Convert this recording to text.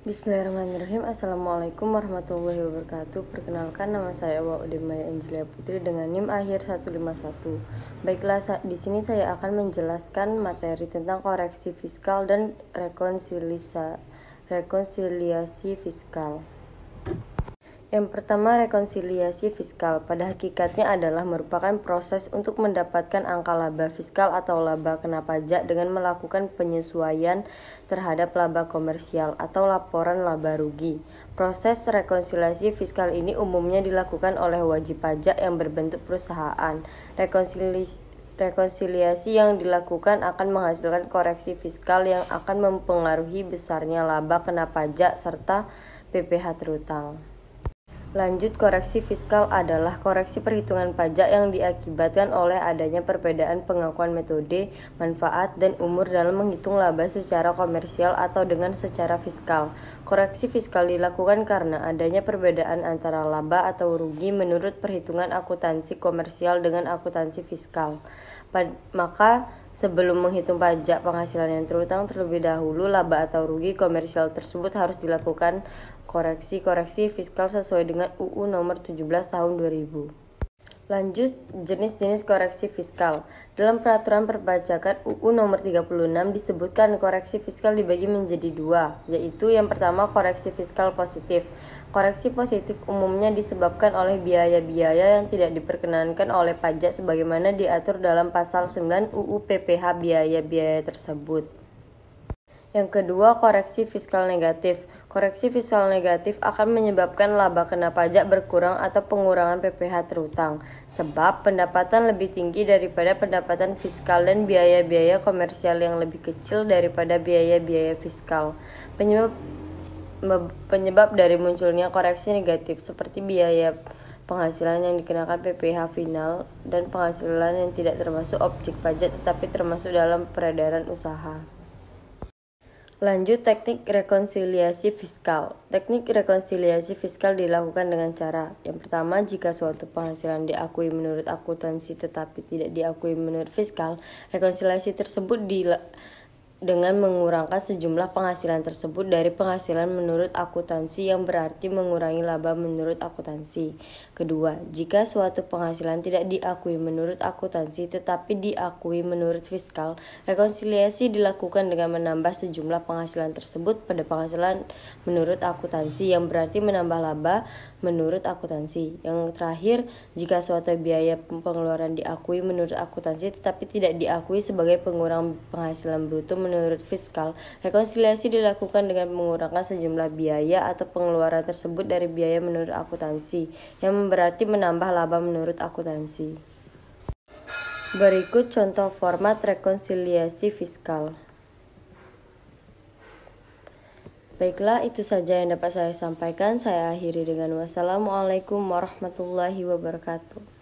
Bismillahirrahmanirrahim. Assalamualaikum warahmatullahi wabarakatuh. Perkenalkan, nama saya Waude Maya Angelia Putri dengan NIM akhir 151. Baiklah, di sini saya akan menjelaskan materi tentang koreksi fiskal dan rekonsiliasi fiskal. Yang pertama, rekonsiliasi fiskal pada hakikatnya adalah merupakan proses untuk mendapatkan angka laba fiskal atau laba kena pajak dengan melakukan penyesuaian terhadap laba komersial atau laporan laba rugi. Proses rekonsiliasi fiskal ini umumnya dilakukan oleh wajib pajak yang berbentuk perusahaan. Rekonsiliasi yang dilakukan akan menghasilkan koreksi fiskal yang akan mempengaruhi besarnya laba kena pajak serta PPh terutang. Lanjut, koreksi fiskal adalah koreksi perhitungan pajak yang diakibatkan oleh adanya perbedaan pengakuan metode, manfaat, dan umur dalam menghitung laba secara komersial atau dengan secara fiskal. Koreksi fiskal dilakukan karena adanya perbedaan antara laba atau rugi menurut perhitungan akuntansi komersial dengan akuntansi fiskal. Maka sebelum menghitung pajak penghasilan yang terutang terlebih dahulu, laba atau rugi komersial tersebut harus dilakukan koreksi fiskal sesuai dengan UU nomor 17 tahun 2000. Lanjut, jenis-jenis koreksi fiskal. Dalam peraturan perpajakan UU nomor 36 disebutkan koreksi fiskal dibagi menjadi dua, yaitu yang pertama koreksi fiskal positif. Koreksi positif umumnya disebabkan oleh biaya-biaya yang tidak diperkenankan oleh pajak sebagaimana diatur dalam pasal 9 UU PPh biaya-biaya tersebut. Yang kedua, koreksi fiskal negatif. Koreksi fiskal negatif akan menyebabkan laba kena pajak berkurang atau pengurangan PPh terutang, sebab pendapatan lebih tinggi daripada pendapatan fiskal dan biaya-biaya komersial yang lebih kecil daripada biaya-biaya fiskal. Penyebab dari munculnya koreksi negatif seperti biaya penghasilan yang dikenakan PPh final dan penghasilan yang tidak termasuk objek pajak tetapi termasuk dalam peredaran usaha. Lanjut, teknik rekonsiliasi fiskal. Teknik rekonsiliasi fiskal dilakukan dengan cara: yang pertama, jika suatu penghasilan diakui menurut akuntansi tetapi tidak diakui menurut fiskal, rekonsiliasi tersebut dengan mengurangkan sejumlah penghasilan tersebut dari penghasilan menurut akuntansi yang berarti mengurangi laba menurut akuntansi. Kedua, jika suatu penghasilan tidak diakui menurut akuntansi tetapi diakui menurut fiskal, rekonsiliasi dilakukan dengan menambah sejumlah penghasilan tersebut pada penghasilan menurut akuntansi yang berarti menambah laba menurut akuntansi. Yang terakhir, jika suatu biaya pengeluaran diakui menurut akuntansi tetapi tidak diakui sebagai pengurang penghasilan bruto menurut fiskal, rekonsiliasi dilakukan dengan mengurangkan sejumlah biaya atau pengeluaran tersebut dari biaya menurut akuntansi, yang berarti menambah laba menurut akuntansi. Berikut contoh format rekonsiliasi fiskal. Baiklah, itu saja yang dapat saya sampaikan. Saya akhiri dengan wassalamualaikum warahmatullahi wabarakatuh.